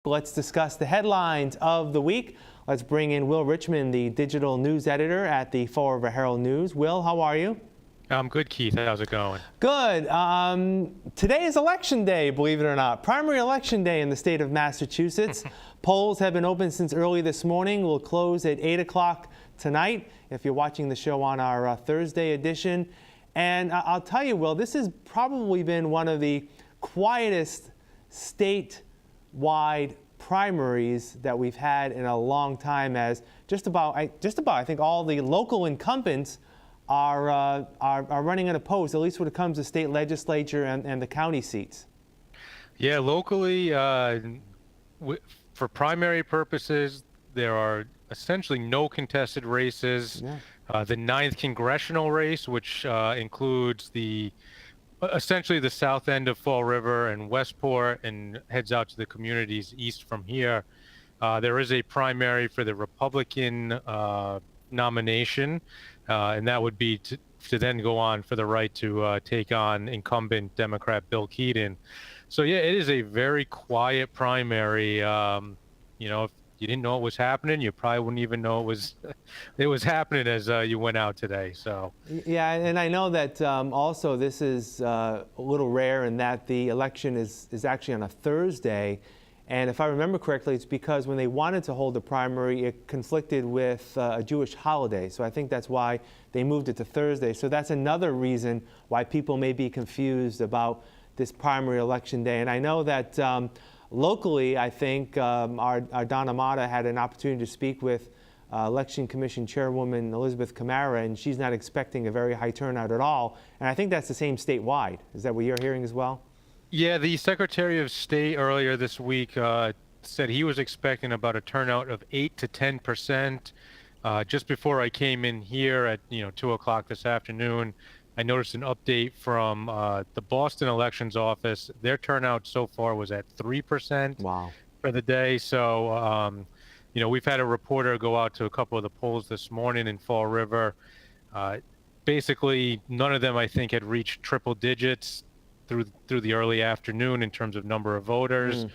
Let's discuss the headlines of the week. Let's bring in Will Richmond, the digital news editor at the Fall River Herald News. Will, how are you? I'm good, Keith. How's it going? Good. Today is election day, believe it or not. Primary election day in the state of Massachusetts. Polls have been open since early this morning. Will close at 8 o'clock tonight if you're watching the show on our Thursday edition. And I'll tell you, Will, this has probably been one of the quietest statewide primaries that we've had in a long time, as just about I think all the local incumbents are running unopposed, at least when it comes to state legislature and the county seats. Yeah, locally, for primary purposes, there are essentially no contested races. Yeah. The 9th congressional race, which includes essentially the south end of Fall River and Westport and heads out to the communities east from here. There is a primary for the Republican nomination, and that would be to then go on for the right to take on incumbent Democrat Bill Keaton. So yeah, it is a very quiet primary. If you didn't know it was happening, you probably wouldn't even know it was happening as you went out today. So yeah, and I know that also this is a little rare in that the election is actually on a Thursday. And if I remember correctly, it's because when they wanted to hold the primary, it conflicted with a Jewish holiday. So I think that's why they moved it to Thursday. So that's another reason why people may be confused about this primary election day. And I know that locally, I think our Donna Mata had an opportunity to speak with Election Commission Chairwoman Elizabeth Camara, and she's not expecting a very high turnout at all. And I think that's the same statewide. Is that what you're hearing as well? Yeah, the Secretary of State earlier this week said he was expecting about a turnout of 8 to 10%. Just before I came in here at 2 o'clock this afternoon, I noticed an update from the Boston Elections Office. Their turnout so far was at 3%. Wow. For the day. So, we've had a reporter go out to a couple of the polls this morning in Fall River. Basically, none of them, I think, had reached triple digits through the early afternoon in terms of number of voters.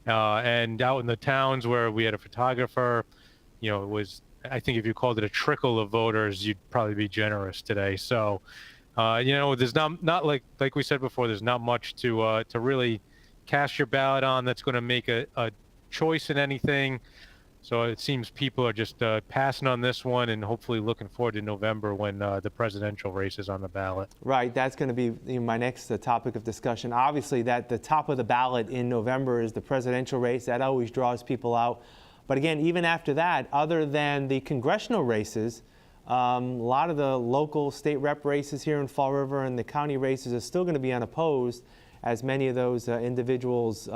And out in the towns where we had a photographer, it was, I think if you called it a trickle of voters, you'd probably be generous today. So, there's not like we said before, there's not much to really cast your ballot on that's going to make a choice in anything. So it seems people are just passing on this one and hopefully looking forward to November when the presidential race is on the ballot. Right, that's going to be my next topic of discussion. Obviously, that the top of the ballot in November is the presidential race. That always draws people out. But again, even after that, other than the congressional races, a lot of the local state rep races here in Fall River and the county races are still going to be unopposed, as many of those individuals,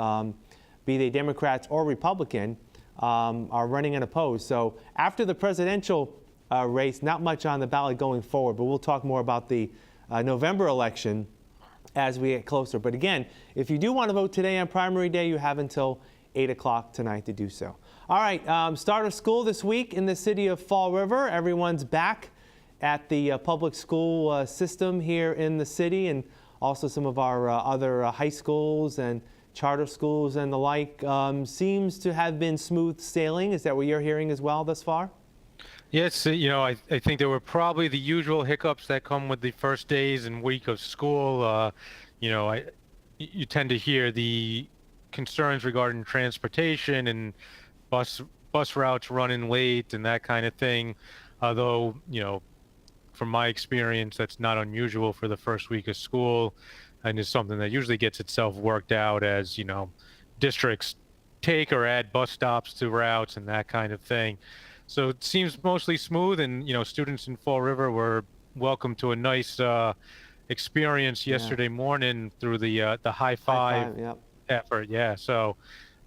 be they Democrats or Republican, are running unopposed. So after the presidential race, not much on the ballot going forward, but we'll talk more about the November election as we get closer. But again, if you do want to vote today on primary day, you have until 8 o'clock tonight to do so. All right, start of school this week in the city of Fall River. Everyone's back at the public school system here in the city, and also some of our other high schools and charter schools and the like. Seems to have been smooth sailing. Is that what you're hearing as well thus far? Yes, I think there were probably the usual hiccups that come with the first days and week of school. You tend to hear the concerns regarding transportation and bus routes running late and that kind of thing. Although, from my experience, that's not unusual for the first week of school, and is something that usually gets itself worked out as, districts take or add bus stops to routes and that kind of thing. So it seems mostly smooth, and, students in Fall River were welcome to a nice experience yesterday morning through the High Five Yep. effort. Yeah, so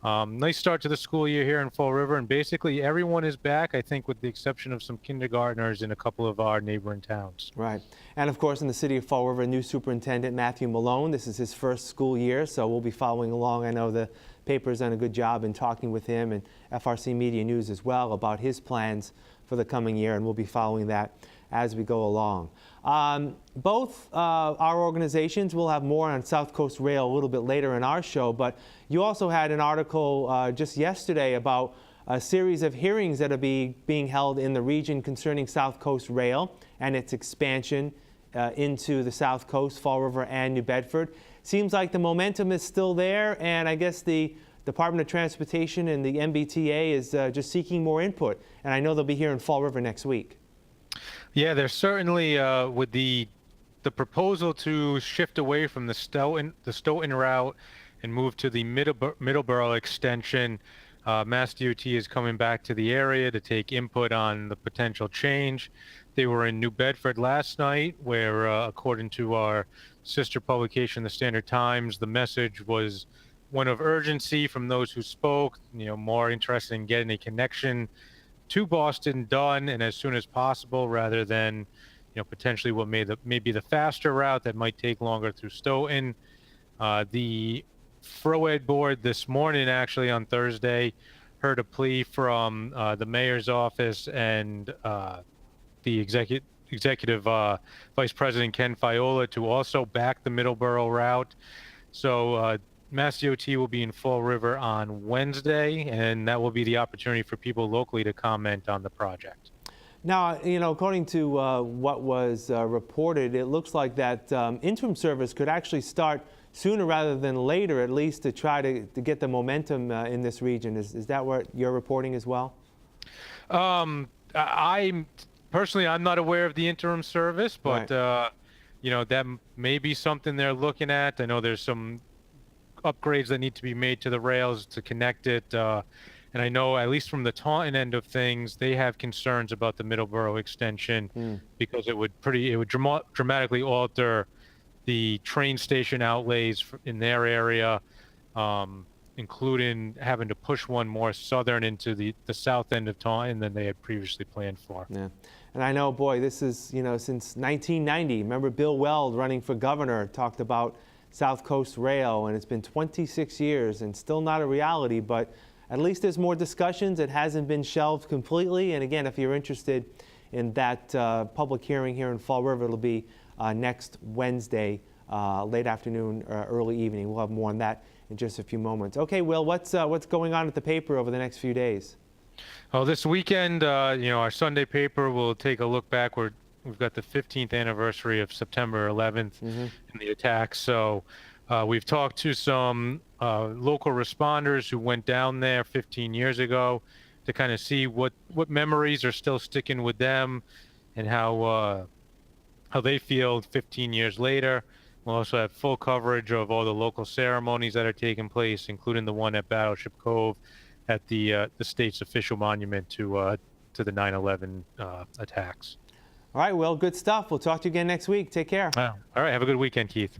nice start to the school year here in Fall River, and basically everyone is back, I think, with the exception of some kindergartners in a couple of our neighboring towns. Right. And of course, in the city of Fall River, new superintendent Matthew Malone. This is his first school year, so we'll be following along. I know the paper's done a good job in talking with him, and FRC Media News as well, about his plans for the coming year, and we'll be following that as we go along. Both our organizations will have more on South Coast Rail a little bit later in our show, but you also had an article just yesterday about a series of hearings that are being held in the region concerning South Coast Rail and its expansion into the South Coast, Fall River, and New Bedford. Seems like the momentum is still there, and I guess the Department of Transportation and the MBTA is just seeking more input. And I know they'll be here in Fall River next week. Yeah, there's certainly with the proposal to shift away from the Stoughton route and move to the Middleborough extension. Mass DOT is coming back to the area to take input on the potential change. They were in New Bedford last night, where, according to our sister publication, the Standard Times, the message was one of urgency from those who spoke. More interested in getting a connection to Boston done and as soon as possible, rather than, potentially what may be the faster route that might take longer through Stoughton. The FROED board this morning, actually on Thursday, heard a plea from the mayor's office and the executive vice president Ken Fiola to also back the Middleborough route. So Mass DOT will be in Fall River on Wednesday, and that will be the opportunity for people locally to comment on the project. Now, according to what was reported, it looks like that interim service could actually start sooner rather than later, at least to try to get the momentum in this region. Is that what you're reporting as well? I'm not aware of the interim service, but right. That may be something they're looking at. I know there's some upgrades that need to be made to the rails to connect it. And I know, at least from the Taunton end of things, they have concerns about the Middleborough extension because it would dramatically alter the train station outlays in their area, including having to push one more southern into the south end of Taunton than they had previously planned for. Yeah. And I know, boy, this is, since 1990. Remember Bill Weld running for governor talked about South Coast Rail, and it's been 26 years and still not a reality, but at least there's more discussions. It hasn't been shelved completely. And again, if you're interested in that public hearing here in Fall River, it'll be next Wednesday, late afternoon, early evening. We'll have more on that in just a few moments. Okay, Will, what's going on at the paper over the next few days? Oh, this weekend, our Sunday paper will take a look back. We've got the 15th anniversary of September 11th and the attacks. So we've talked to some local responders who went down there 15 years ago to kind of see what memories are still sticking with them and how they feel 15 years later. We'll also have full coverage of all the local ceremonies that are taking place, including the one at Battleship Cove at the state's official monument to the 9/11 attacks. All right, Will, good stuff. We'll talk to you again next week. Take care. All right, have a good weekend, Keith.